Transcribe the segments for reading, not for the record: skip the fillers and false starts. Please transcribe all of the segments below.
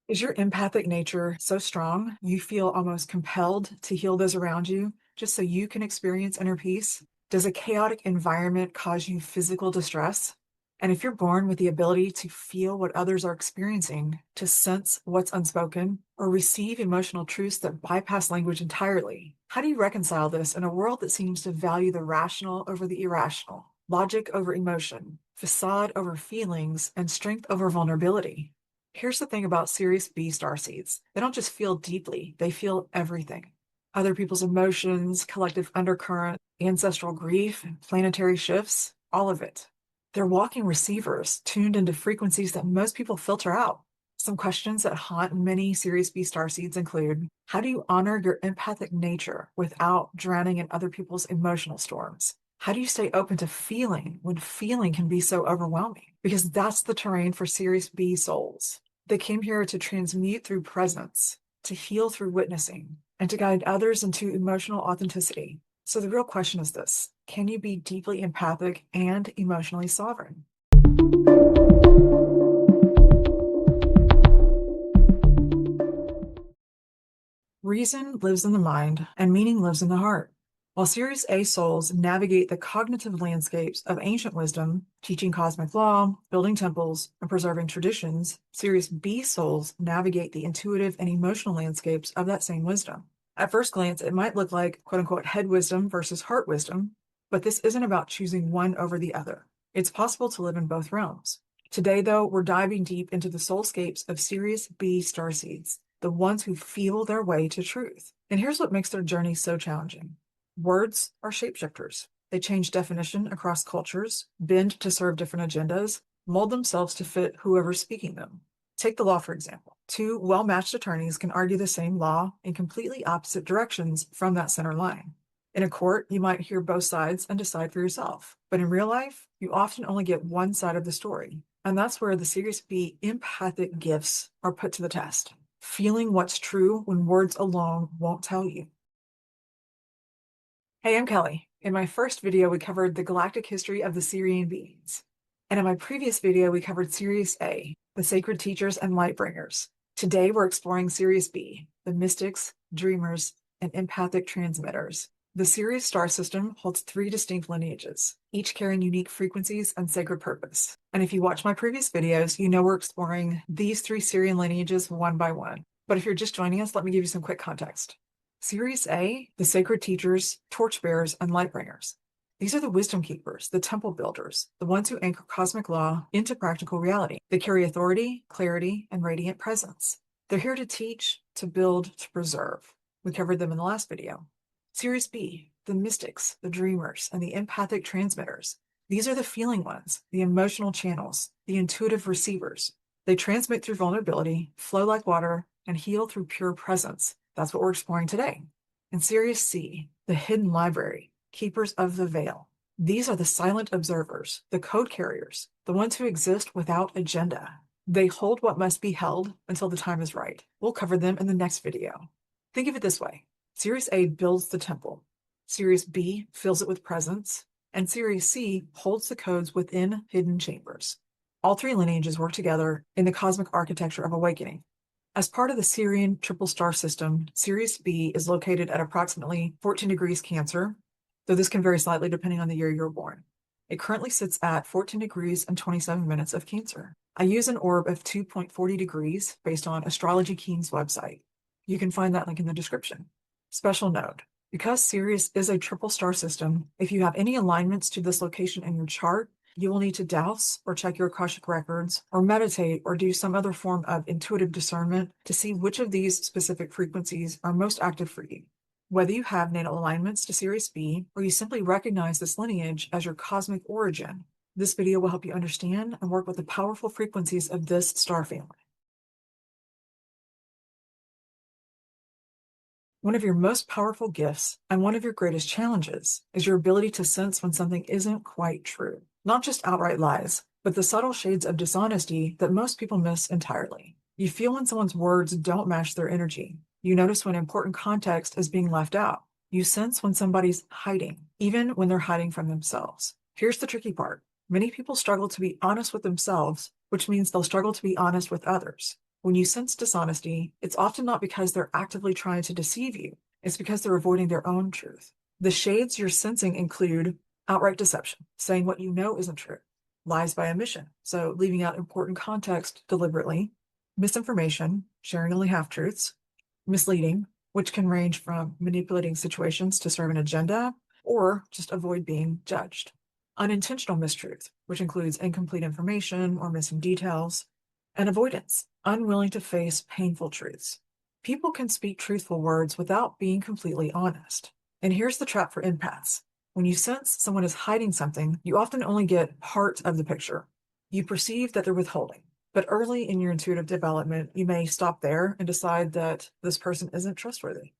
Is your empathic nature so strong you feel almost compelled to heal those around you just so you can experience inner peace? Does a chaotic environment cause you physical distress? And if you're born with the ability to feel what others are experiencing, to sense what's unspoken, or receive emotional truths that bypass language entirely, how do you reconcile this in a world that seems to value the rational over the irrational, logic over emotion, facade over feelings, and strength over vulnerability? Here's the thing about SIRIUS-B starseeds. They don't just feel deeply, they feel everything. Other people's emotions, collective undercurrent, ancestral grief, planetary shifts, all of it. They're walking receivers tuned into frequencies that most people filter out. Some questions that haunt many SIRIUS-B starseeds include, how do you honor your empathic nature without drowning in other people's emotional storms? How do you stay open to feeling when feeling can be so overwhelming? Because that's the terrain for SIRIUS-B souls. They came here to transmute through presence, to heal through witnessing, and to guide others into emotional authenticity. So the real question is this: can you be deeply empathic and emotionally sovereign? Reason lives in the mind, and meaning lives in the heart. While SIRIUS-A souls navigate the cognitive landscapes of ancient wisdom, teaching cosmic law, building temples, and preserving traditions, SIRIUS-B souls navigate the intuitive and emotional landscapes of that same wisdom. At first glance, it might look like quote-unquote head wisdom versus heart wisdom, but this isn't about choosing one over the other. It's possible to live in both realms. Today, though, we're diving deep into the soulscapes of SIRIUS-B starseeds, the ones who feel their way to truth. And here's what makes their journey so challenging. Words are shapeshifters. They change definition across cultures, bend to serve different agendas, mold themselves to fit whoever's speaking them. Take the law, for example. Two well-matched attorneys can argue the same law in completely opposite directions from that center line. In a court, you might hear both sides and decide for yourself. But in real life, you often only get one side of the story. And that's where the SIRIUS-B empathic gifts are put to the test. Feeling what's true when words alone won't tell you. Hey, I'm Kellie. In my first video, we covered the galactic history of the Sirian beings. And in my previous video, we covered SIRIUS-A, the sacred teachers and light bringers. Today, we're exploring SIRIUS-B, the mystics, dreamers, and empathic transmitters. The Sirius star system holds 3 distinct lineages, each carrying unique frequencies and sacred purpose. And if you watch my previous videos, you know we're exploring these 3 Sirian lineages one by one. But if you're just joining us, let me give you some quick context. SIRIUS-A, the sacred teachers, torchbearers, and lightbringers. These are the wisdom keepers, the temple builders, the ones who anchor cosmic law into practical reality. They carry authority, clarity, and radiant presence. They're here to teach, to build, to preserve. We covered them in the last video. SIRIUS-B, the mystics, the dreamers, and the empathic transmitters. These are the feeling ones, the emotional channels, the intuitive receivers. They transmit through vulnerability, flow like water, and heal through pure presence. That's what we're exploring today. And SIRIUS-C, the hidden library, keepers of the veil. These are the silent observers, the code carriers, the ones who exist without agenda. They hold what must be held until the time is right. We'll cover them in the next video. Think of it this way. SIRIUS-A builds the temple. SIRIUS-B fills it with presence. And SIRIUS-C holds the codes within hidden chambers. All 3 lineages work together in the cosmic architecture of awakening. As part of the Sirian triple star system, SIRIUS-B is located at approximately 14 degrees Cancer, though this can vary slightly depending on the year you were born. It currently sits at 14 degrees and 27 minutes of Cancer. I use an orb of 2.40 degrees based on Astrology King's website. You can find that link in the description. Special note, because Sirius is a triple star system, if you have any alignments to this location in your chart, you will need to douse or check your Akashic records or meditate or do some other form of intuitive discernment to see which of these specific frequencies are most active for you. Whether you have natal alignments to SIRIUS-B or you simply recognize this lineage as your cosmic origin, this video will help you understand and work with the powerful frequencies of this star family. One of your most powerful gifts and one of your greatest challenges is your ability to sense when something isn't quite true. Not just outright lies, but the subtle shades of dishonesty that most people miss entirely. You feel when someone's words don't match their energy. You notice when important context is being left out. You sense when somebody's hiding, even when they're hiding from themselves. Here's the tricky part. Many people struggle to be honest with themselves, which means they'll struggle to be honest with others. When you sense dishonesty, it's often not because they're actively trying to deceive you. It's because they're avoiding their own truth. The shades you're sensing include outright deception, saying what you know isn't true, lies by omission, so leaving out important context deliberately, misinformation, sharing only half-truths, misleading, which can range from manipulating situations to serve an agenda or just avoid being judged, unintentional mistruth, which includes incomplete information or missing details, and avoidance, unwilling to face painful truths. People can speak truthful words without being completely honest. And here's the trap for empaths. When you sense someone is hiding something, you often only get part of the picture. You perceive that they're withholding. But early in your intuitive development, you may stop there and decide that this person isn't trustworthy.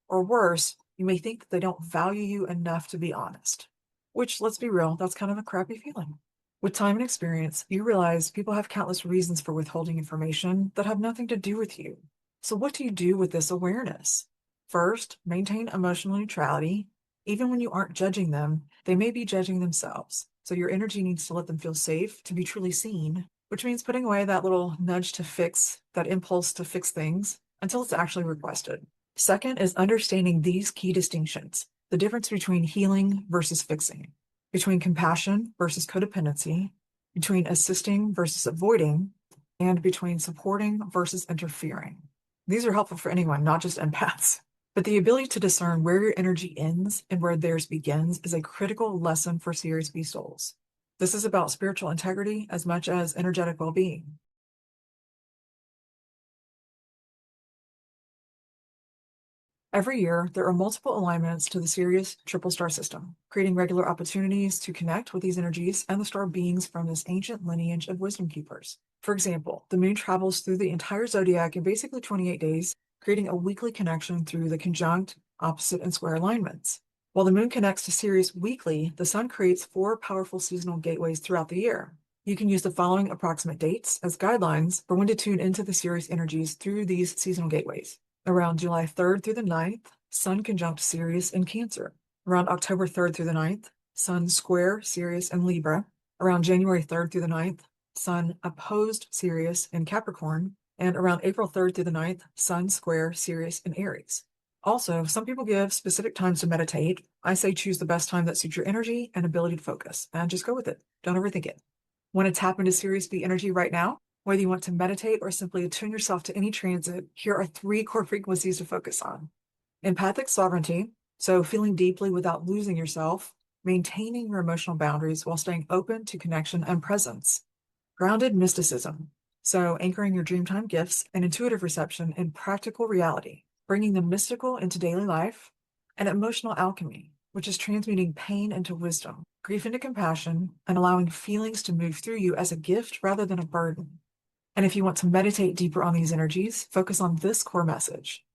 Or worse, you may think that they don't value you enough to be honest. Which, let's be real, that's kind of a crappy feeling. With time and experience, you realize people have countless reasons for withholding information that have nothing to do with you. So what do you do with this awareness? First, maintain emotional neutrality. Even when you aren't judging them, they may be judging themselves. So your energy needs to let them feel safe to be truly seen, which means putting away that little nudge to fix, that impulse to fix things, until it's actually requested. Second is understanding these key distinctions: the difference between healing versus fixing, between compassion versus codependency, between assisting versus avoiding, and between supporting versus interfering. These are helpful for anyone, not just empaths. But the ability to discern where your energy ends and where theirs begins is a critical lesson for SIRIUS-B souls. This is about spiritual integrity as much as energetic well-being. Every year, there are multiple alignments to the Sirius triple star system, creating regular opportunities to connect with these energies and the star beings from this ancient lineage of wisdom keepers. For example, the moon travels through the entire zodiac in basically 28 days, creating a weekly connection through the conjunct, opposite, and square alignments. While the moon connects to Sirius weekly, the sun creates 4 powerful seasonal gateways throughout the year. You can use the following approximate dates as guidelines for when to tune into the Sirius energies through these seasonal gateways. Around July 3rd through the 9th, Sun conjunct Sirius in Cancer. Around October 3rd through the 9th, Sun square Sirius in Libra. Around January 3rd through the 9th, Sun opposed Sirius in Capricorn. And around April 3rd through the 9th, Sun square Sirius in Aries. Also, some people give specific times to meditate. I say choose the best time that suits your energy and ability to focus, and just go with it. Don't overthink it. Want to tap into SIRIUS-B energy right now? Whether you want to meditate or simply attune yourself to any transit, here are 3 core frequencies to focus on. Empathic sovereignty, so feeling deeply without losing yourself, maintaining your emotional boundaries while staying open to connection and presence. Grounded mysticism, so anchoring your dreamtime gifts and intuitive reception in practical reality, bringing the mystical into daily life. And emotional alchemy, which is transmuting pain into wisdom, grief into compassion, and allowing feelings to move through you as a gift rather than a burden. And if you want to meditate deeper on these energies, focus on this core message.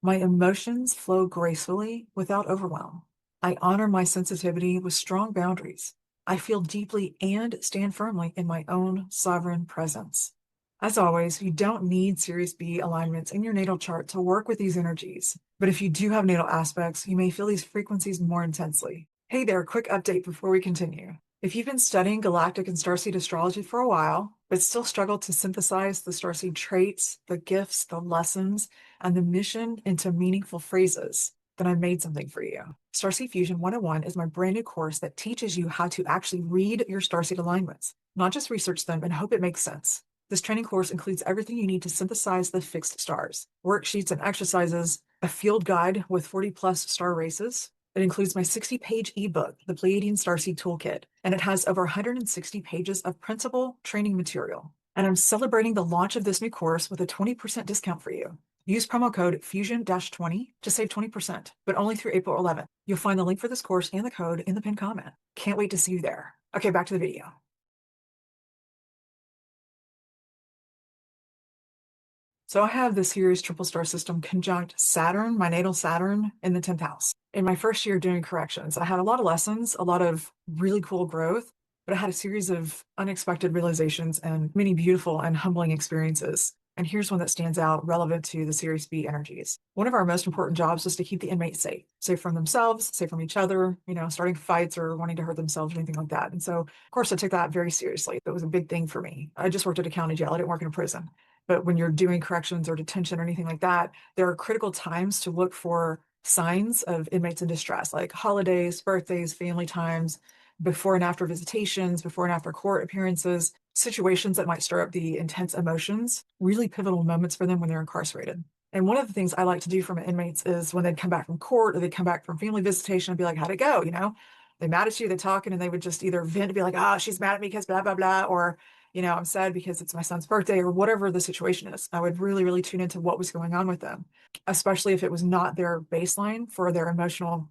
My emotions flow gracefully without overwhelm. I honor my sensitivity with strong boundaries. I feel deeply and stand firmly in my own sovereign presence. As always, you don't need SIRIUS-B alignments in your natal chart to work with these energies. But if you do have natal aspects, you may feel these frequencies more intensely. Hey there, quick update before we continue. If you've been studying Galactic and Starseed astrology for a while, but still struggle to synthesize the Starseed traits, the gifts, the lessons, and the mission into meaningful phrases, then I made something for you. Starseed Fusion 101 is my brand new course that teaches you how to actually read your Starseed alignments, not just research them and hope it makes sense. This training course includes everything you need to synthesize the fixed stars, worksheets and exercises, a field guide with 40+ star races. It includes my 60-page ebook, the Pleiadian Starseed Toolkit, and it has over 160 pages of printable training material. And I'm celebrating the launch of this new course with a 20% discount for you. Use promo code FUSION-20 to save 20%, but only through April 11th. You'll find the link for this course and the code in the pinned comment. Can't wait to see you there. Okay, back to the video. So I have the Sirius triple star system conjunct Saturn, my natal Saturn, in the 10th house. In my first year doing corrections, I had a lot of lessons, a lot of really cool growth, but I had a series of unexpected realizations and many beautiful and humbling experiences. And here's one that stands out relevant to the SIRIUS-B energies. One of our most important jobs was to keep the inmates safe, safe from themselves, safe from each other, starting fights or wanting to hurt themselves or anything like that. And so, of course, I took that very seriously. That was a big thing for me. I just worked at a county jail. I didn't work in a prison. But when you're doing corrections or detention or anything like that, there are critical times to look for signs of inmates in distress, like holidays, birthdays, family times, before and after visitations, before and after court appearances, situations that might stir up the intense emotions, really pivotal moments for them when they're incarcerated. And one of the things I like to do for my inmates is when they'd come back from court or they'd come back from family visitation, I'd be like, how'd it go? They mad at you, they're talking, and they would just either vent and be like, oh, she's mad at me because blah, blah, blah, or, I'm sad because it's my son's birthday, or whatever the situation is. I would really, really tune into what was going on with them, especially if it was not their baseline for their emotional,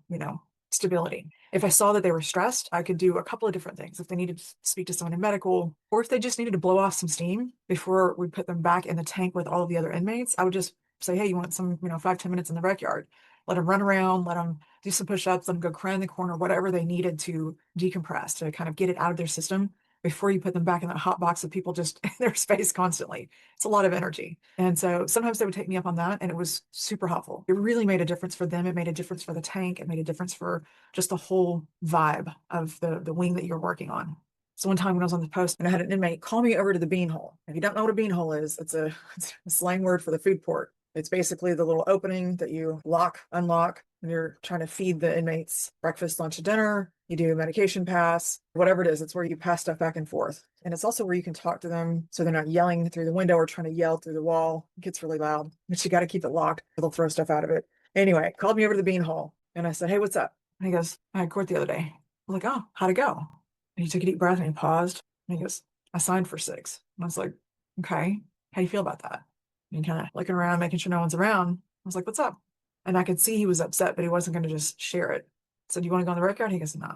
stability. If I saw that they were stressed, I could do a couple of different things. If they needed to speak to someone in medical, or if they just needed to blow off some steam before we put them back in the tank with all of the other inmates, I would just say, hey, you want some, 5-10 minutes in the backyard? Let them run around, let them do some push-ups, let them go cry in the corner, whatever they needed to decompress, to kind of get it out of their system before you put them back in that hot box of people just in their space constantly. It's a lot of energy. And so sometimes they would take me up on that, and it was super helpful. It really made a difference for them. It made a difference for the tank. It made a difference for just the whole vibe of the wing that you're working on. So one time when I was on the post and I had an inmate call me over to the beanhole. If you don't know what a beanhole is, it's a slang word for the food port. It's basically the little opening that you lock, unlock when you're trying to feed the inmates breakfast, lunch, and dinner. You do medication pass, whatever it is. It's where you pass stuff back and forth. And it's also where you can talk to them so they're not yelling through the window or trying to yell through the wall. It gets really loud, but you got to keep it locked. They'll throw stuff out of it. Anyway, called me over to the beanhole and I said, hey, what's up? And he goes, I had court the other day. I'm like, oh, how'd it go? And he took a deep breath and he paused. And he goes, I signed for 6. And I was like, okay, how do you feel about that? And kind of looking around, making sure no one's around. I was like, what's up? And I could see he was upset, but he wasn't going to just share it. So do you want to go on the record? He goes, no.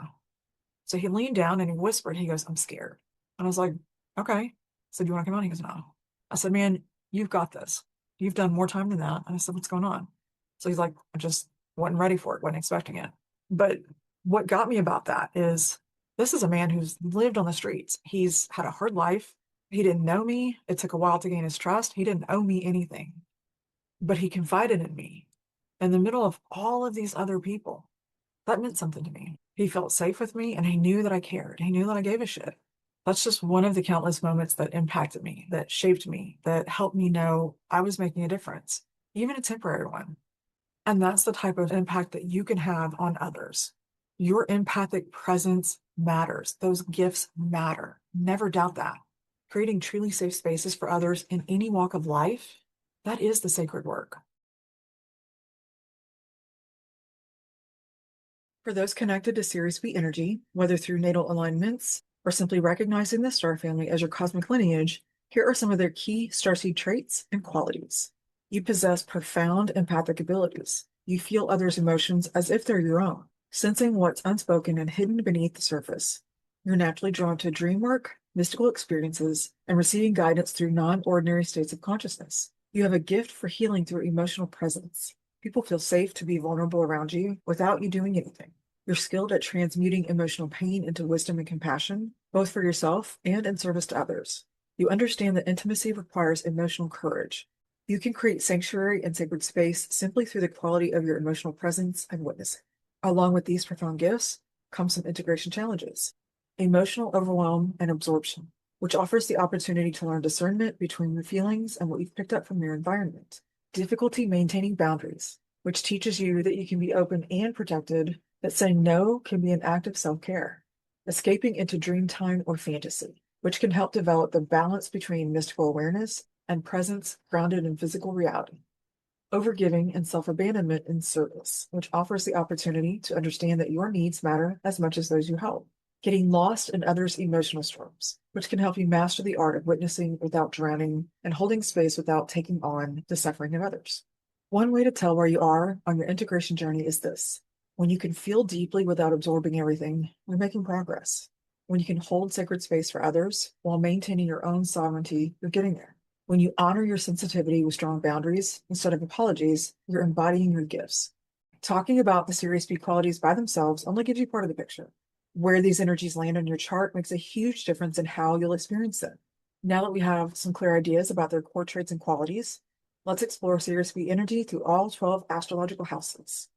So he leaned down and he whispered, he goes, I'm scared. And I was like, okay. So do you want to come on? He goes, no. I said, man, you've got this. You've done more time than that. And I said, what's going on? So he's like, I just wasn't ready for it, wasn't expecting it. But what got me about that is this is a man who's lived on the streets. He's had a hard life. He didn't know me. It took a while to gain his trust. He didn't owe me anything, but he confided in me in the middle of all of these other people. That meant something to me. He felt safe with me and he knew that I cared. He knew that I gave a shit. That's just one of the countless moments that impacted me, that shaped me, that helped me know I was making a difference, even a temporary one. And that's the type of impact that you can have on others. Your empathic presence matters. Those gifts matter. Never doubt that. Creating truly safe spaces for others in any walk of life, that is the sacred work. For those connected to SIRIUS-B energy, whether through natal alignments or simply recognizing the star family as your cosmic lineage, here are some of their key starseed traits and qualities. You possess profound empathic abilities. You feel others' emotions as if they're your own, sensing what's unspoken and hidden beneath the surface. You're naturally drawn to dream work, mystical experiences, and receiving guidance through non-ordinary states of consciousness. You have a gift for healing through emotional presence. People feel safe to be vulnerable around you without you doing anything. You're skilled at transmuting emotional pain into wisdom and compassion, both for yourself and in service to others. You understand that intimacy requires emotional courage. You can create sanctuary and sacred space simply through the quality of your emotional presence and witnessing. Along with these profound gifts come some integration challenges. Emotional overwhelm and absorption, which offers the opportunity to learn discernment between your feelings and what you've picked up from your environment. Difficulty maintaining boundaries, which teaches you that you can be open and protected, that saying no can be an act of self-care. Escaping into dream time or fantasy, which can help develop the balance between mystical awareness and presence grounded in physical reality. Overgiving and self-abandonment in service, which offers the opportunity to understand that your needs matter as much as those you help. Getting lost in others' emotional storms, which can help you master the art of witnessing without drowning and holding space without taking on the suffering of others. One way to tell where you are on your integration journey is this. When you can feel deeply without absorbing everything, you're making progress. When you can hold sacred space for others while maintaining your own sovereignty, you're getting there. When you honor your sensitivity with strong boundaries instead of apologies, you're embodying your gifts. Talking about the SIRIUS-B qualities by themselves only gives you part of the picture. Where these energies land on your chart makes a huge difference in how you'll experience them. Now that we have some clear ideas about their core traits and qualities, let's explore SIRIUS-B energy through all 12 astrological houses.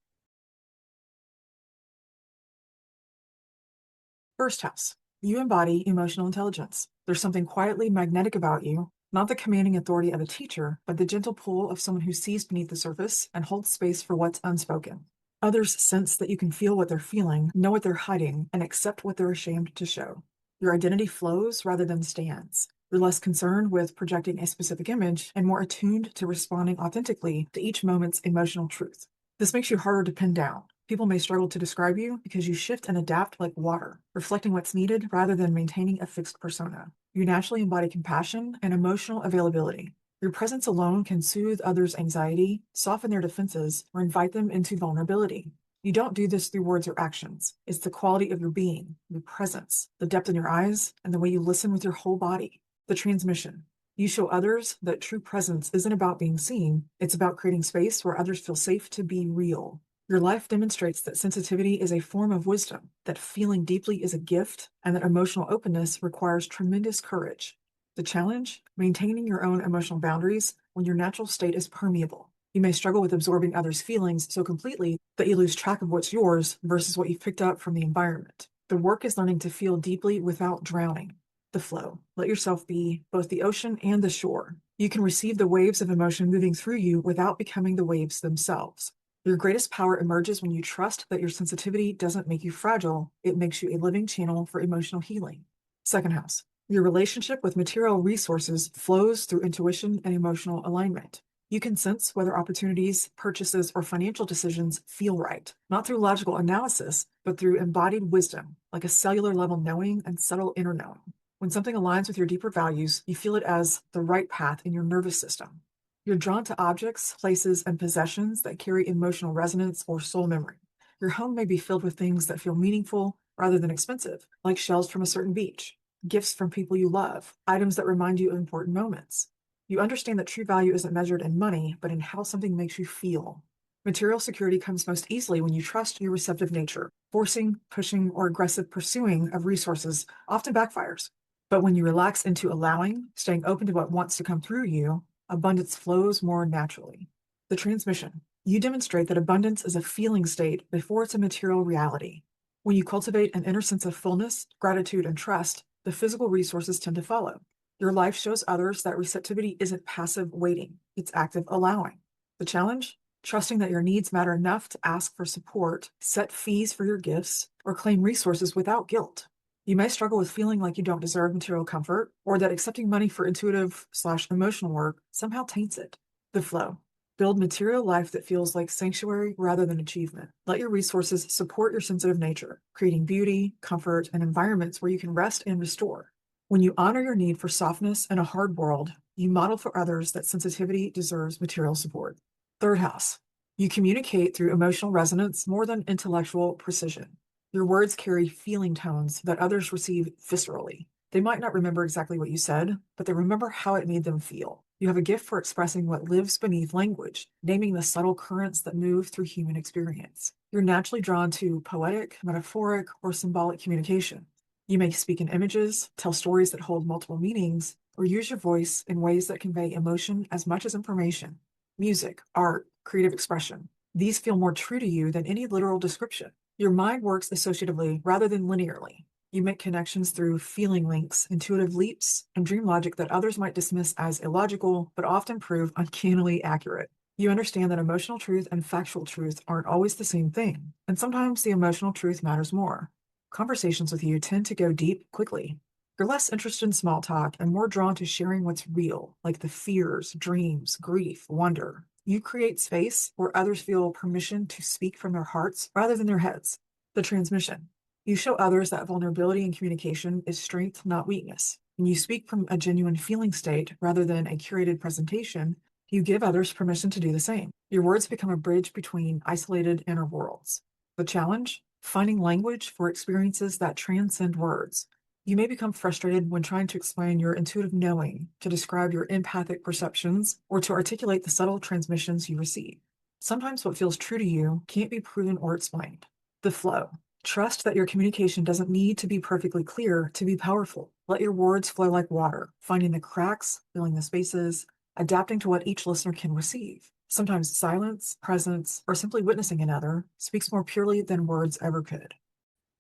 First house. You embody emotional intelligence. There's something quietly magnetic about you, Not the commanding authority of a teacher, but the gentle pull of someone who sees beneath the surface and holds space for what's unspoken. Others sense that you can feel what they're feeling, know what they're hiding, and accept what they're ashamed to show. Your identity flows rather than stands. You're less concerned with projecting a specific image and more attuned to responding authentically to each moment's emotional truth. This makes you harder to pin down. People may struggle to describe you because you shift and adapt like water, reflecting what's needed rather than maintaining a fixed persona. You naturally embody compassion and emotional availability. Your presence alone can soothe others' anxiety, soften their defenses, or invite them into vulnerability. You don't do this through words or actions. It's the quality of your being, your presence, the depth in your eyes, and the way you listen with your whole body. The transmission. You show others that true presence isn't about being seen, it's about creating space where others feel safe to be real. Your life demonstrates that sensitivity is a form of wisdom, that feeling deeply is a gift, and that emotional openness requires tremendous courage. The challenge? Maintaining your own emotional boundaries when your natural state is permeable. You may struggle with absorbing others' feelings so completely that you lose track of what's yours versus what you've picked up from the environment. The work is learning to feel deeply without drowning. The flow. Let yourself be both the ocean and the shore. You can receive the waves of emotion moving through you without becoming the waves themselves. Your greatest power emerges when you trust that your sensitivity doesn't make you fragile, it makes you a living channel for emotional healing. Second house. Your relationship with material resources flows through intuition and emotional alignment. You can sense whether opportunities, purchases, or financial decisions feel right, not through logical analysis, but through embodied wisdom, like a cellular level knowing and subtle inner knowing. When something aligns with your deeper values, you feel it as the right path in your nervous system. You're drawn to objects, places, and possessions that carry emotional resonance or soul memory. Your home may be filled with things that feel meaningful rather than expensive, like shells from a certain beach, gifts from people you love, items that remind you of important moments. You understand that true value isn't measured in money, but in how something makes you feel. Material security comes most easily when you trust your receptive nature. Forcing, pushing, or aggressive pursuing of resources often backfires. But when you relax into allowing, staying open to what wants to come through you, abundance flows more naturally. The transmission. You demonstrate that abundance is a feeling state before it's a material reality. When you cultivate an inner sense of fullness, gratitude, and trust, the physical resources tend to follow. Your life shows others that receptivity isn't passive waiting, it's active allowing. The challenge? Trusting that your needs matter enough to ask for support, set fees for your gifts, or claim resources without guilt. You may struggle with feeling like you don't deserve material comfort, or that accepting money for intuitive/emotional work somehow taints it. The flow. Build material life that feels like sanctuary rather than achievement. Let your resources support your sensitive nature, creating beauty, comfort, and environments where you can rest and restore. When you honor your need for softness in a hard world, you model for others that sensitivity deserves material support. Third house. You communicate through emotional resonance more than intellectual precision. Your words carry feeling tones that others receive viscerally. They might not remember exactly what you said, but they remember how it made them feel. You have a gift for expressing what lives beneath language, naming the subtle currents that move through human experience. You're naturally drawn to poetic, metaphoric, or symbolic communication. You may speak in images, tell stories that hold multiple meanings, or use your voice in ways that convey emotion as much as information. Music, art, creative expression. These feel more true to you than any literal description. Your mind works associatively rather than linearly. You make connections through feeling links, intuitive leaps, and dream logic that others might dismiss as illogical, but often prove uncannily accurate. You understand that emotional truth and factual truth aren't always the same thing, and sometimes the emotional truth matters more. Conversations with you tend to go deep quickly. You're less interested in small talk and more drawn to sharing what's real, like the fears, dreams, grief, wonder. You create space where others feel permission to speak from their hearts rather than their heads. The transmission. You show others that vulnerability in communication is strength, not weakness. When you speak from a genuine feeling state rather than a curated presentation, you give others permission to do the same. Your words become a bridge between isolated inner worlds. The challenge? Finding language for experiences that transcend words. You may become frustrated when trying to explain your intuitive knowing, to describe your empathic perceptions, or to articulate the subtle transmissions you receive. Sometimes what feels true to you can't be proven or explained. The flow. Trust that your communication doesn't need to be perfectly clear to be powerful. Let your words flow like water, finding the cracks, filling the spaces, adapting to what each listener can receive. Sometimes silence, presence, or simply witnessing another speaks more purely than words ever could.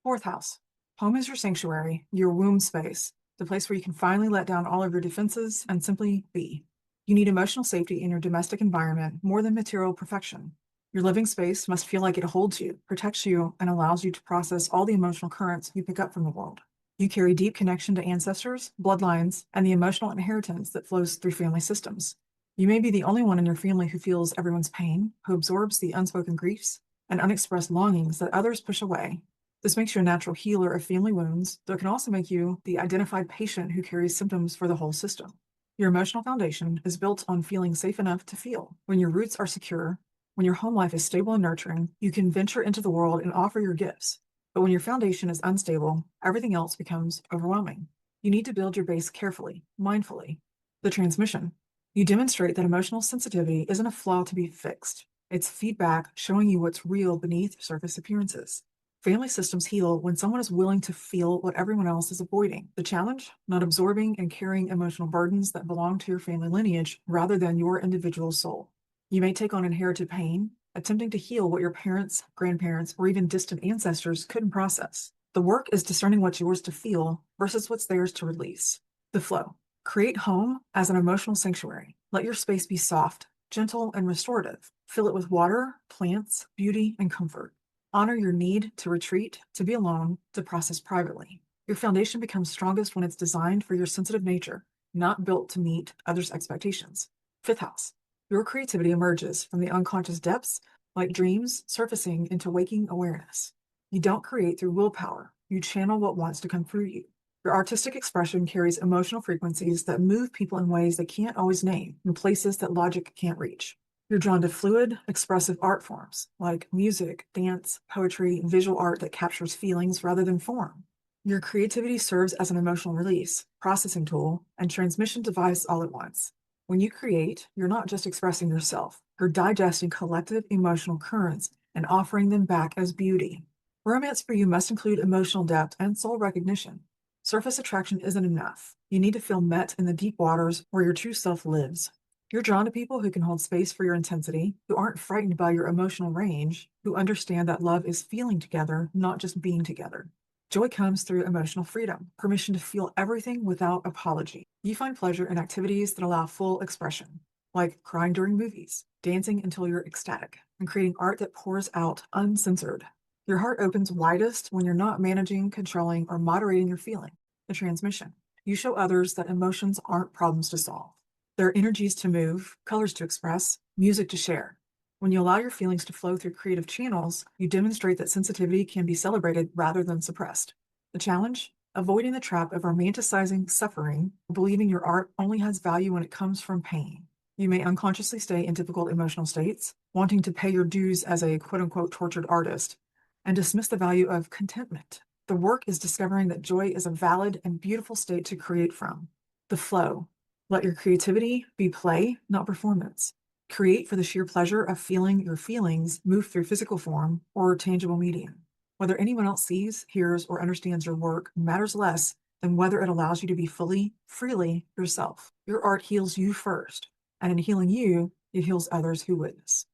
Fourth house. Home is your sanctuary, your womb space. the place where you can finally let down all of your defenses and simply be. You need emotional safety in your domestic environment more than material perfection. Your living space must feel like it holds you, protects you, and allows you to process all the emotional currents you pick up from the world. You carry deep connection to ancestors, bloodlines, and the emotional inheritance that flows through family systems. You may be the only one in your family who feels everyone's pain, who absorbs the unspoken griefs and unexpressed longings that others push away. This makes you a natural healer of family wounds, though it can also make you the identified patient who carries symptoms for the whole system. Your emotional foundation is built on feeling safe enough to feel. When your roots are secure, when your home life is stable and nurturing, you can venture into the world and offer your gifts. But when your foundation is unstable, everything else becomes overwhelming. You need to build your base carefully, mindfully. The transmission. You demonstrate that emotional sensitivity isn't a flaw to be fixed. It's feedback showing you what's real beneath surface appearances. Family systems heal when someone is willing to feel what everyone else is avoiding. The challenge? Not absorbing and carrying emotional burdens that belong to your family lineage rather than your individual soul. You may take on inherited pain, attempting to heal what your parents, grandparents, or even distant ancestors couldn't process. The work is discerning what's yours to feel versus what's theirs to release. The flow. Create home as an emotional sanctuary. Let your space be soft, gentle, and restorative. Fill it with water, plants, beauty, and comfort. Honor your need to retreat, to be alone, to process privately. Your foundation becomes strongest when it's designed for your sensitive nature, not built to meet others' expectations. Fifth house. Your creativity emerges from the unconscious depths like dreams surfacing into waking awareness. You don't create through willpower. You channel what wants to come through you. Your artistic expression carries emotional frequencies that move people in ways they can't always name, in places that logic can't reach. You're drawn to fluid, expressive art forms like music, dance, poetry, and visual art that captures feelings rather than form. Your creativity serves as an emotional release, processing tool, and transmission device all at once. When you create, you're not just expressing yourself, you're digesting collective emotional currents and offering them back as beauty. Romance for you must include emotional depth and soul recognition. Surface attraction isn't enough. You need to feel met in the deep waters where your true self lives. You're drawn to people who can hold space for your intensity, who aren't frightened by your emotional range, who understand that love is feeling together, not just being together. Joy comes through emotional freedom, permission to feel everything without apology. You find pleasure in activities that allow full expression, like crying during movies, dancing until you're ecstatic, and creating art that pours out uncensored. Your heart opens widest when you're not managing, controlling, or moderating your feeling. The transmission. You show others that emotions aren't problems to solve. They're energies to move, colors to express, music to share. When you allow your feelings to flow through creative channels, you demonstrate that sensitivity can be celebrated rather than suppressed. The challenge? Avoiding the trap of romanticizing suffering, believing your art only has value when it comes from pain. You may unconsciously stay in difficult emotional states, wanting to pay your dues as a quote-unquote tortured artist, and dismiss the value of contentment. The work is discovering that joy is a valid and beautiful state to create from. The flow. Let your creativity be play, not performance. Create for the sheer pleasure of feeling your feelings move through physical form or tangible medium. Whether anyone else sees, hears, or understands your work matters less than whether it allows you to be fully, freely yourself. Your art heals you first, and in healing you, it heals others who witness.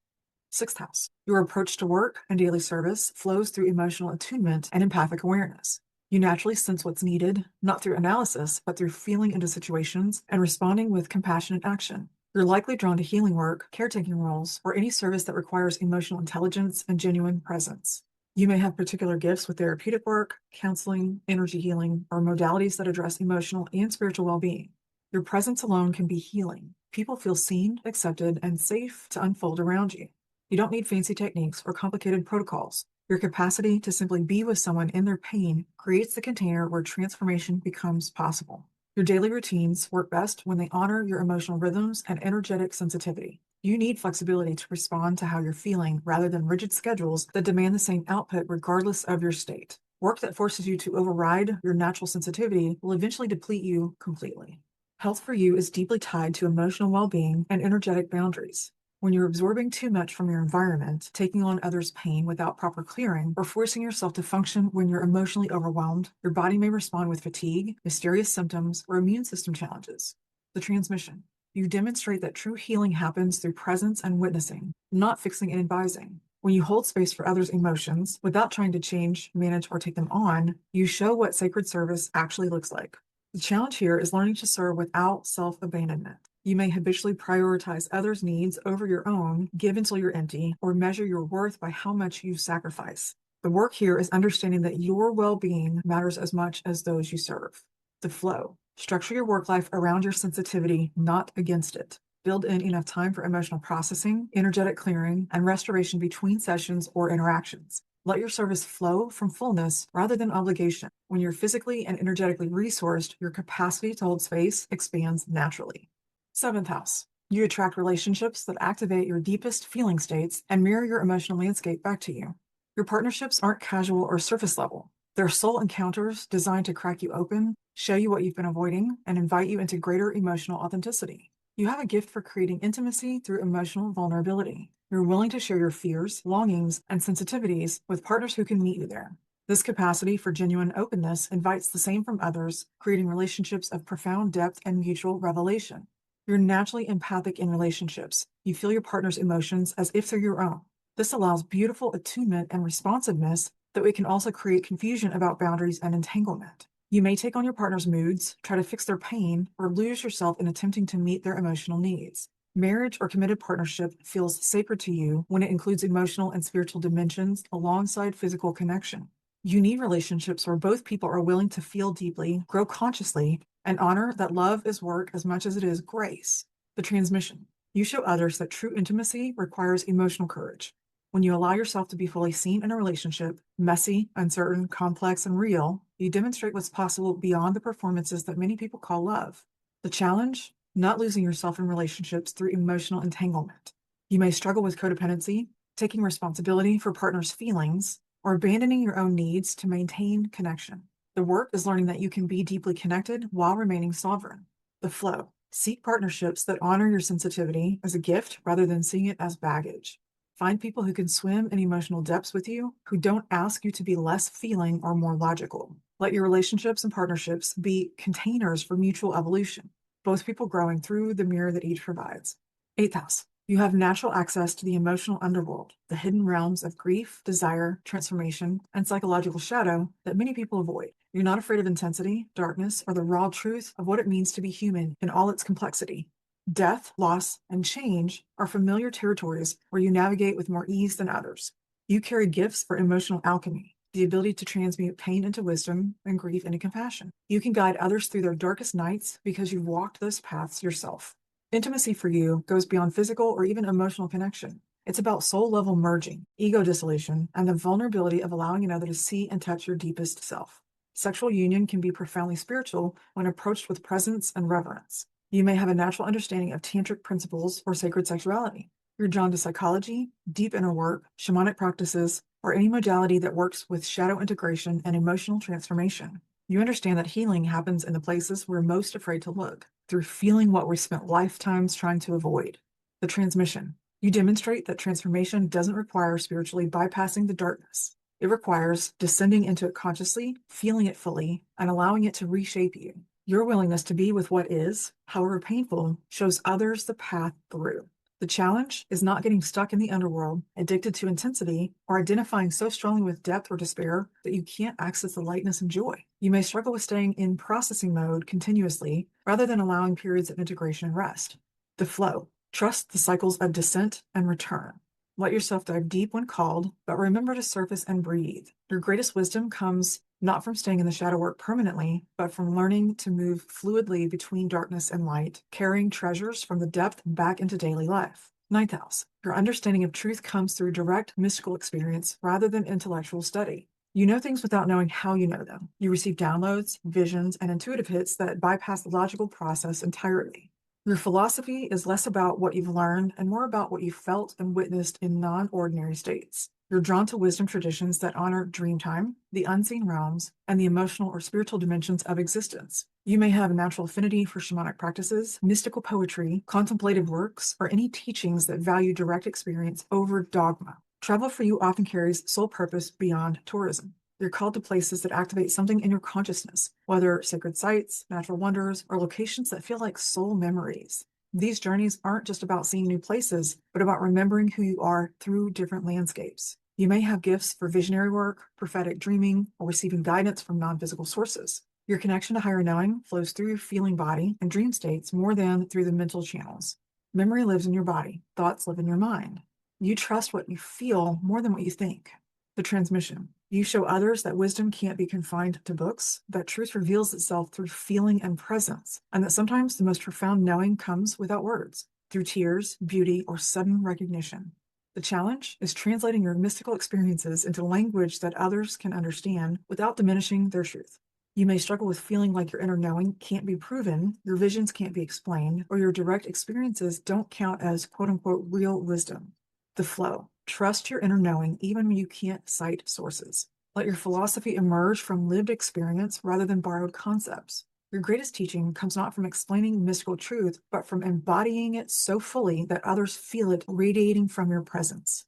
Sixth house. Your approach to work and daily service flows through emotional attunement and empathic awareness. You naturally sense what's needed, not through analysis, but through feeling into situations and responding with compassionate action. You're likely drawn to healing work, caretaking roles, or any service that requires emotional intelligence and genuine presence. You may have particular gifts with therapeutic work, counseling, energy healing, or modalities that address emotional and spiritual well-being. Your presence alone can be healing. People feel seen, accepted, and safe to unfold around you. You don't need fancy techniques or complicated protocols. Your capacity to simply be with someone in their pain creates the container where transformation becomes possible. Your daily routines work best when they honor your emotional rhythms and energetic sensitivity. You need flexibility to respond to how you're feeling rather than rigid schedules that demand the same output regardless of your state. Work that forces you to override your natural sensitivity will eventually deplete you completely. Health for you is deeply tied to emotional well-being and energetic boundaries. When you're absorbing too much from your environment, taking on others' pain without proper clearing, or forcing yourself to function when you're emotionally overwhelmed, your body may respond with fatigue, mysterious symptoms, or immune system challenges. The transmission. You demonstrate that true healing happens through presence and witnessing, not fixing and advising. When you hold space for others' emotions without trying to change, manage, or take them on, you show what sacred service actually looks like. The challenge here is learning to serve without self-abandonment. You may habitually prioritize others' needs over your own, give until you're empty, or measure your worth by how much you sacrifice. The work here is understanding that your well-being matters as much as those you serve. The flow. Structure your work life around your sensitivity, not against it. Build in enough time for emotional processing, energetic clearing, and restoration between sessions or interactions. Let your service flow from fullness rather than obligation. When you're physically and energetically resourced, your capacity to hold space expands naturally. 7th house. You attract relationships that activate your deepest feeling states and mirror your emotional landscape back to you. Your partnerships aren't casual or surface level. They're soul encounters designed to crack you open, show you what you've been avoiding, and invite you into greater emotional authenticity. You have a gift for creating intimacy through emotional vulnerability. You're willing to share your fears, longings, and sensitivities with partners who can meet you there. This capacity for genuine openness invites the same from others, creating relationships of profound depth and mutual revelation. You're naturally empathic in relationships. You feel your partner's emotions as if they're your own. This allows beautiful attunement and responsiveness, though it can also create confusion about boundaries and entanglement. You may take on your partner's moods, try to fix their pain, or lose yourself in attempting to meet their emotional needs. Marriage or committed partnership feels sacred to you when it includes emotional and spiritual dimensions alongside physical connection. You need relationships where both people are willing to feel deeply, grow consciously, and honor that love is work as much as it is grace. The transmission. You show others that true intimacy requires emotional courage. When you allow yourself to be fully seen in a relationship, messy, uncertain, complex, and real, you demonstrate what's possible beyond the performances that many people call love. The challenge? Not losing yourself in relationships through emotional entanglement. You may struggle with codependency, taking responsibility for partners' feelings, or abandoning your own needs to maintain connection. The work is learning that you can be deeply connected while remaining sovereign. The flow. Seek partnerships that honor your sensitivity as a gift rather than seeing it as baggage. Find people who can swim in emotional depths with you, who don't ask you to be less feeling or more logical. Let your relationships and partnerships be containers for mutual evolution, both people growing through the mirror that each provides. 8th house. You have natural access to the emotional underworld, the hidden realms of grief, desire, transformation, and psychological shadow that many people avoid. You're not afraid of intensity, darkness, or the raw truth of what it means to be human in all its complexity. Death, loss, and change are familiar territories where you navigate with more ease than others. You carry gifts for emotional alchemy, the ability to transmute pain into wisdom and grief into compassion. You can guide others through their darkest nights because you've walked those paths yourself. Intimacy for you goes beyond physical or even emotional connection. It's about soul-level merging, ego dissolution, and the vulnerability of allowing another to see and touch your deepest self. Sexual union can be profoundly spiritual when approached with presence and reverence. You may have a natural understanding of tantric principles or sacred sexuality. You're drawn to psychology, deep inner work, shamanic practices, or any modality that works with shadow integration and emotional transformation. You understand that healing happens in the places we're most afraid to look, through feeling what we spent lifetimes trying to avoid. The transmission. You demonstrate that transformation doesn't require spiritually bypassing the darkness. It requires descending into it consciously, feeling it fully, and allowing it to reshape you. Your willingness to be with what is, however painful, shows others the path through. The challenge is not getting stuck in the underworld, addicted to intensity, or identifying so strongly with depth or despair that you can't access the lightness and joy. You may struggle with staying in processing mode continuously rather than allowing periods of integration and rest. The flow. Trust the cycles of descent and return. Let yourself dive deep when called, but remember to surface and breathe. Your greatest wisdom comes not from staying in the shadow work permanently, but from learning to move fluidly between darkness and light, carrying treasures from the depth back into daily life. 9th house. Your understanding of truth comes through direct mystical experience rather than intellectual study. You know things without knowing how you know them. You receive downloads, visions, and intuitive hits that bypass the logical process entirely. Your philosophy is less about what you've learned and more about what you felt and witnessed in non-ordinary states. You're drawn to wisdom traditions that honor dreamtime, the unseen realms, and the emotional or spiritual dimensions of existence. You may have a natural affinity for shamanic practices, mystical poetry, contemplative works, or any teachings that value direct experience over dogma. Travel for you often carries soul purpose beyond tourism. You're called to places that activate something in your consciousness, whether sacred sites, natural wonders, or locations that feel like soul memories. These journeys aren't just about seeing new places, but about remembering who you are through different landscapes. You may have gifts for visionary work, prophetic dreaming, or receiving guidance from non-physical sources. Your connection to higher knowing flows through your feeling body and dream states more than through the mental channels. Memory lives in your body. Thoughts live in your mind. You trust what you feel more than what you think. The transmission. You show others that wisdom can't be confined to books, that truth reveals itself through feeling and presence, and that sometimes the most profound knowing comes without words, through tears, beauty, or sudden recognition. The challenge is translating your mystical experiences into language that others can understand without diminishing their truth. You may struggle with feeling like your inner knowing can't be proven, your visions can't be explained, or your direct experiences don't count as quote-unquote real wisdom. The flow. Trust your inner knowing even when you can't cite sources. Let your philosophy emerge from lived experience rather than borrowed concepts. Your greatest teaching comes not from explaining mystical truth, but from embodying it so fully that others feel it radiating from your presence.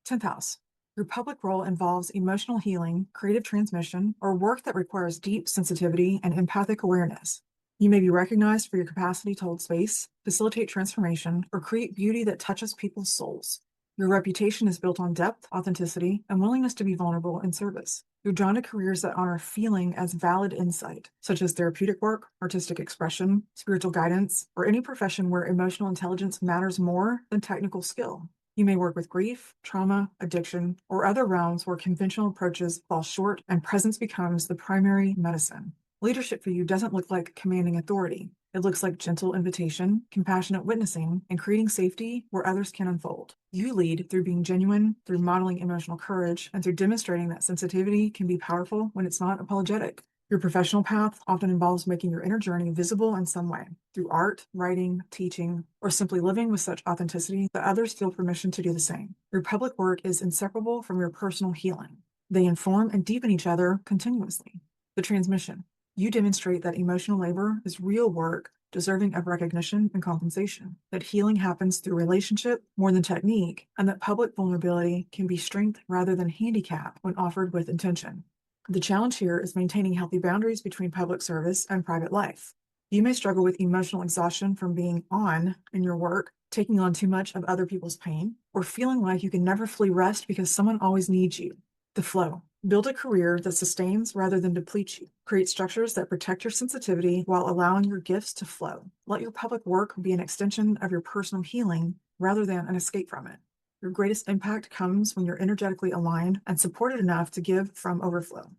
10th house. Your public role involves emotional healing, creative transmission, or work that requires deep sensitivity and empathic awareness. You may be recognized for your capacity to hold space, facilitate transformation, or create beauty that touches people's souls. Your reputation is built on depth, authenticity, and willingness to be vulnerable in service. You're drawn to careers that honor feeling as valid insight, such as therapeutic work, artistic expression, spiritual guidance, or any profession where emotional intelligence matters more than technical skill. You may work with grief, trauma, addiction, or other realms where conventional approaches fall short and presence becomes the primary medicine. Leadership for you doesn't look like commanding authority. It looks like gentle invitation, compassionate witnessing, and creating safety where others can unfold. You lead through being genuine, through modeling emotional courage, and through demonstrating that sensitivity can be powerful when it's not apologetic. Your professional path often involves making your inner journey visible in some way, through art, writing, teaching, or simply living with such authenticity that others feel permission to do the same. Your public work is inseparable from your personal healing. They inform and deepen each other continuously. The transmission. You demonstrate that emotional labor is real work, deserving of recognition and compensation, that healing happens through relationship more than technique, and that public vulnerability can be strength rather than handicap when offered with intention. The challenge here is maintaining healthy boundaries between public service and private life. You may struggle with emotional exhaustion from being on in your work, taking on too much of other people's pain, or feeling like you can never fully rest because someone always needs you. The flow. Build a career that sustains rather than depletes you. Create structures that protect your sensitivity while allowing your gifts to flow. Let your public work be an extension of your personal healing rather than an escape from it. Your greatest impact comes when you're energetically aligned and supported enough to give from overflow.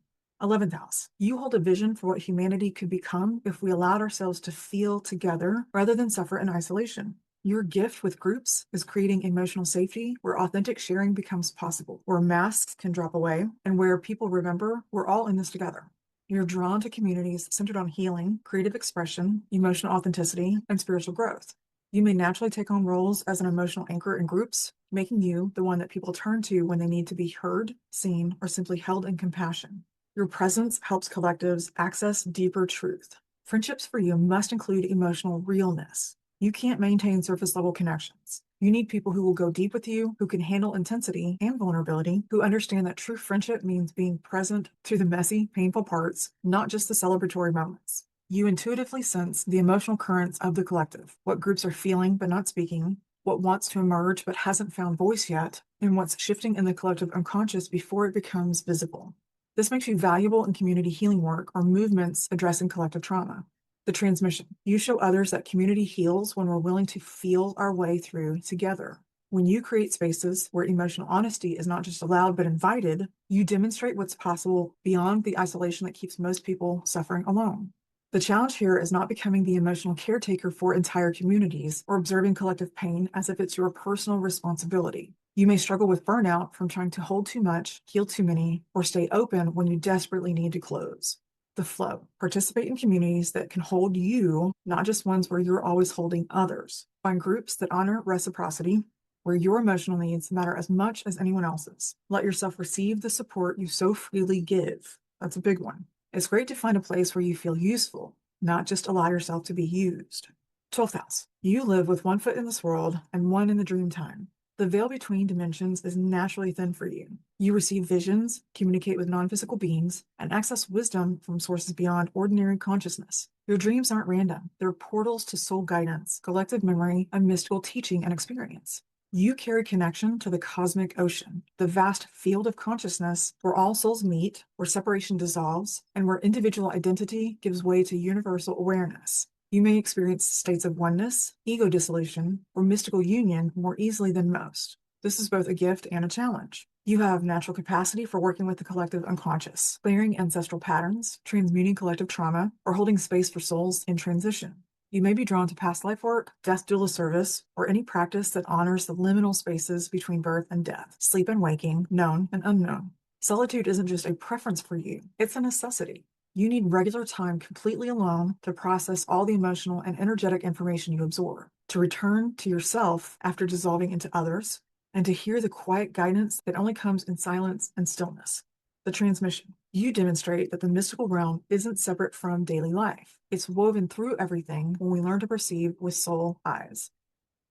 11th house. You hold a vision for what humanity could become if we allowed ourselves to feel together rather than suffer in isolation. Your gift with groups is creating emotional safety where authentic sharing becomes possible, where masks can drop away, and where people remember we're all in this together. You're drawn to communities centered on healing, creative expression, emotional authenticity, and spiritual growth. You may naturally take on roles as an emotional anchor in groups, making you the one that people turn to when they need to be heard, seen, or simply held in compassion. Your presence helps collectives access deeper truth. Friendships for you must include emotional realness. You can't maintain surface level connections. You need people who will go deep with you, who can handle intensity and vulnerability, who understand that true friendship means being present through the messy, painful parts, not just the celebratory moments. You intuitively sense the emotional currents of the collective, what groups are feeling but not speaking, what wants to emerge but hasn't found voice yet, and what's shifting in the collective unconscious before it becomes visible. This makes you valuable in community healing work or movements addressing collective trauma. The transmission. You show others that community heals when we're willing to feel our way through together. When you create spaces where emotional honesty is not just allowed but invited, you demonstrate what's possible beyond the isolation that keeps most people suffering alone. The challenge here is not becoming the emotional caretaker for entire communities or observing collective pain as if it's your personal responsibility. You may struggle with burnout from trying to hold too much, heal too many, or stay open when you desperately need to close. The flow. Participate in communities that can hold you, not just ones where you're always holding others. Find groups that honor reciprocity, where your emotional needs matter as much as anyone else's. Let yourself receive the support you so freely give. That's a big one. It's great to find a place where you feel useful, not just allow yourself to be used. 12th house. You live with one foot in this world and one in the dream time. The veil between dimensions is naturally thin for you. You receive visions, communicate with non-physical beings, and access wisdom from sources beyond ordinary consciousness. Your dreams aren't random. They're portals to soul guidance, collective memory, and mystical teaching and experience. You carry connection to the cosmic ocean, the vast field of consciousness where all souls meet, where separation dissolves, and where individual identity gives way to universal awareness. You may experience states of oneness, ego dissolution, or mystical union more easily than most. This is both a gift and a challenge. You have natural capacity for working with the collective unconscious, clearing ancestral patterns, transmuting collective trauma, or holding space for souls in transition. You may be drawn to past life work, death doula service, or any practice that honors the liminal spaces between birth and death, sleep and waking, known and unknown. Solitude isn't just a preference for you, it's a necessity. You need regular time completely alone to process all the emotional and energetic information you absorb, to return to yourself after dissolving into others, and to hear the quiet guidance that only comes in silence and stillness. The transmission. You demonstrate that the mystical realm isn't separate from daily life. It's woven through everything when we learn to perceive with soul eyes.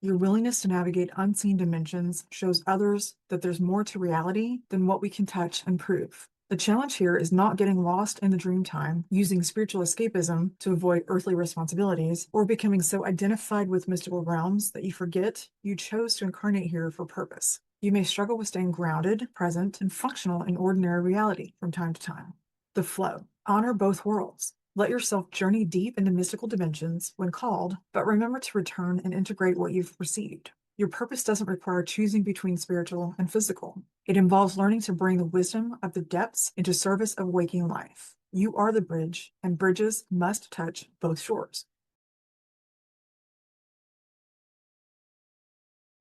Your willingness to navigate unseen dimensions shows others that there's more to reality than what we can touch and prove. The challenge here is not getting lost in the dream time, using spiritual escapism to avoid earthly responsibilities, or becoming so identified with mystical realms that you forget you chose to incarnate here for purpose. You may struggle with staying grounded, present, and functional in ordinary reality from time to time. The flow. Honor both worlds. Let yourself journey deep into mystical dimensions when called, but remember to return and integrate what you've received. Your purpose doesn't require choosing between spiritual and physical. It involves learning to bring the wisdom of the depths into service of waking life. You are the bridge, and bridges must touch both shores.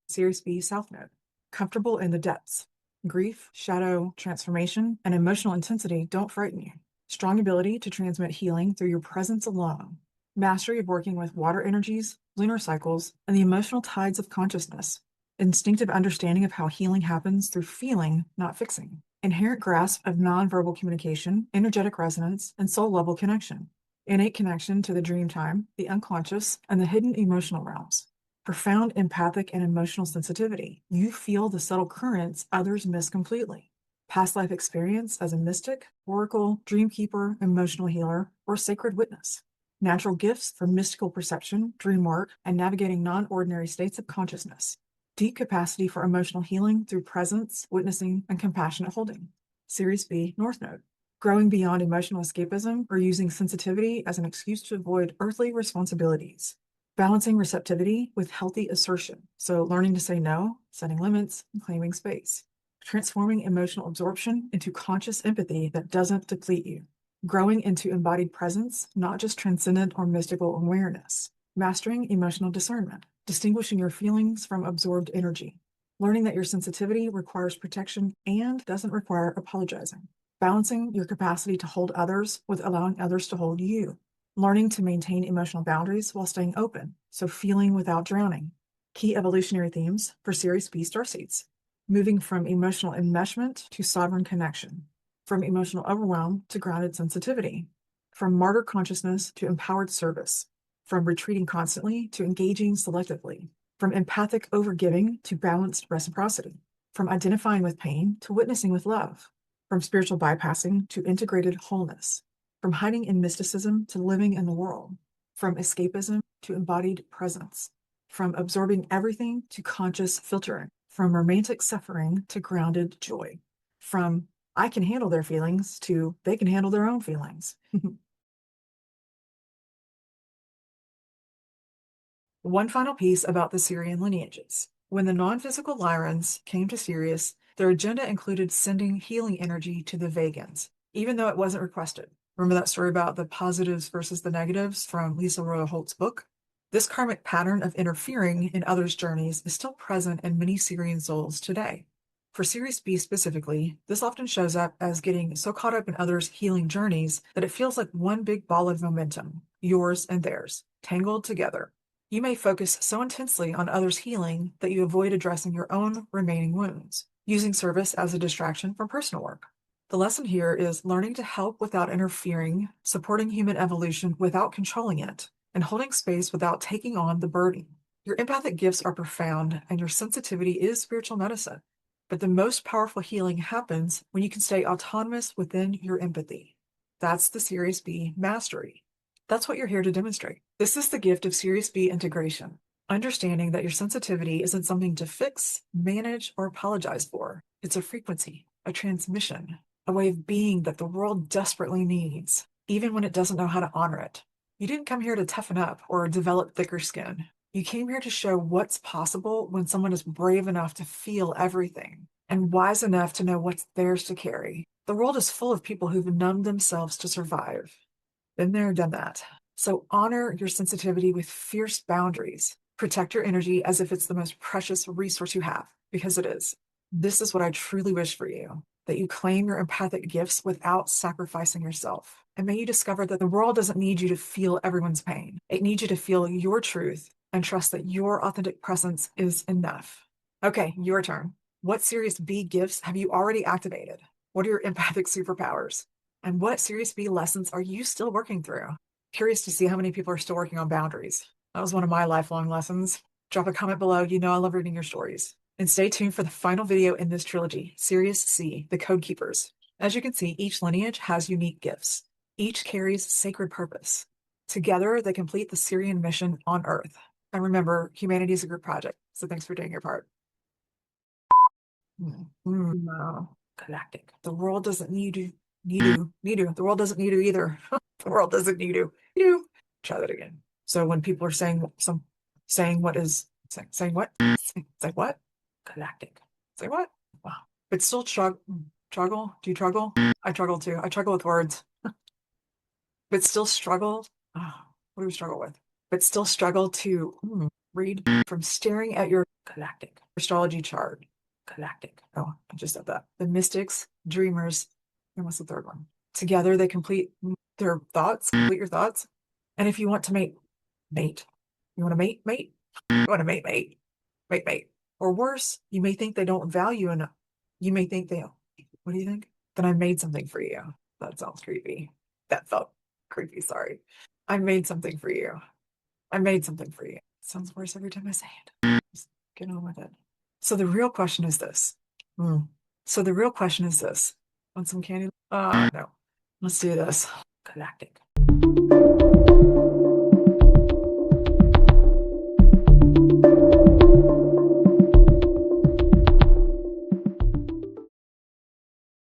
SIRIUS-B South Node. Comfortable in the depths. Grief, shadow, transformation, and emotional intensity don't frighten you. Strong ability to transmit healing through your presence alone. Mastery of working with water energies, lunar cycles, and the emotional tides of consciousness. Instinctive understanding of how healing happens through feeling, not fixing. Inherent grasp of nonverbal communication, energetic resonance, and soul-level connection. Innate connection to the dream time, the unconscious, and the hidden emotional realms. Profound empathic and emotional sensitivity. You feel the subtle currents others miss completely. Past life experience as a mystic, oracle, dreamkeeper, emotional healer, or sacred witness. Natural gifts for mystical perception, dream work, and navigating non-ordinary states of consciousness. Deep capacity for emotional healing through presence, witnessing, and compassionate holding. SIRIUS-B North Node. Growing beyond emotional escapism or using sensitivity as an excuse to avoid earthly responsibilities. Balancing receptivity with healthy assertion, so learning to say no, setting limits, and claiming space. Transforming emotional absorption into conscious empathy that doesn't deplete you. Growing into embodied presence, not just transcendent or mystical awareness. Mastering emotional discernment, distinguishing your feelings from absorbed energy. Learning that your sensitivity requires protection and doesn't require apologizing. Balancing your capacity to hold others with allowing others to hold you. Learning to maintain emotional boundaries while staying open, so feeling without drowning. Key evolutionary themes for SIRIUS-B Starseeds. Moving from emotional enmeshment to sovereign connection. From emotional overwhelm to grounded sensitivity. From martyr consciousness to empowered service. From retreating constantly to engaging selectively. From empathic overgiving to balanced reciprocity. From identifying with pain to witnessing with love. From spiritual bypassing to integrated wholeness. From hiding in mysticism to living in the world. From escapism to embodied presence. From absorbing everything to conscious filtering. From romantic suffering to grounded joy. From I can handle their feelings to they can handle their own feelings. One final piece about the Sirian lineages. When the non-physical Lyrans came to Sirius, their agenda included sending healing energy to the Vegans, even though it wasn't requested. Remember that story about the positives versus the negatives from Lisa Royal Holt's book? This karmic pattern of interfering in others' journeys is still present in many Sirian souls today. For SIRIUS-B specifically, this often shows up as getting so caught up in others' healing journeys that it feels like one big ball of momentum, yours and theirs, tangled together. You may focus so intensely on others' healing that you avoid addressing your own remaining wounds, using service as a distraction from personal work. The lesson here is learning to help without interfering, supporting human evolution without controlling it, and holding space without taking on the burden. Your empathic gifts are profound, and your sensitivity is spiritual medicine. But the most powerful healing happens when you can stay autonomous within your empathy. That's the SIRIUS-B mastery. That's what you're here to demonstrate. This is the gift of SIRIUS-B integration. Understanding that your sensitivity isn't something to fix, manage, or apologize for. It's a frequency, a transmission, a way of being that the world desperately needs, even when it doesn't know how to honor it. You didn't come here to toughen up or develop thicker skin. You came here to show what's possible when someone is brave enough to feel everything and wise enough to know what's theirs to carry. The world is full of people who've numbed themselves to survive. Been there, done that. So honor your sensitivity with fierce boundaries. Protect your energy as if it's the most precious resource you have, because it is. This is what I truly wish for you, that you claim your empathic gifts without sacrificing yourself. And may you discover that the world doesn't need you to feel everyone's pain. It needs you to feel your truth and trust that your authentic presence is enough. Okay, your turn. What SIRIUS-B gifts have you already activated? What are your empathic superpowers? And what SIRIUS-B lessons are you still working through? Curious to see how many people are still working on boundaries. That was one of my lifelong lessons. Drop a comment below. You know I love reading your stories. And stay tuned for the final video in this trilogy, SIRIUS-C, the Code Keepers. As you can see, each lineage has unique gifts. Each carries sacred purpose. Together, they complete the Sirian mission on Earth. And remember, humanity is a group project, so thanks for doing your part. No. Galactic. The world doesn't need you. The world doesn't need you either. The world doesn't need you. Try that again. So when people are saying what? Saying what? Say what? Galactic. Say what? Wow. But still struggle. Do you struggle? I struggle too. I struggle with words. But still struggle. Oh, what do we struggle with? But still struggle to read from staring at your galactic astrology chart. Galactic. Oh, I just said that. The mystics, dreamers, and what's the third one? Together they complete their thoughts, complete your thoughts. And if you want to mate. You want to mate? You want to mate. Or worse, you may think they don't value enough. You may think they, what do you think? Then I made something for you. That sounds creepy. That felt creepy, sorry. I made something for you. I made something for you. It sounds worse every time I say it. Just get on with it. So the real question is this. Want some candy? No. Let's do this. Galactic.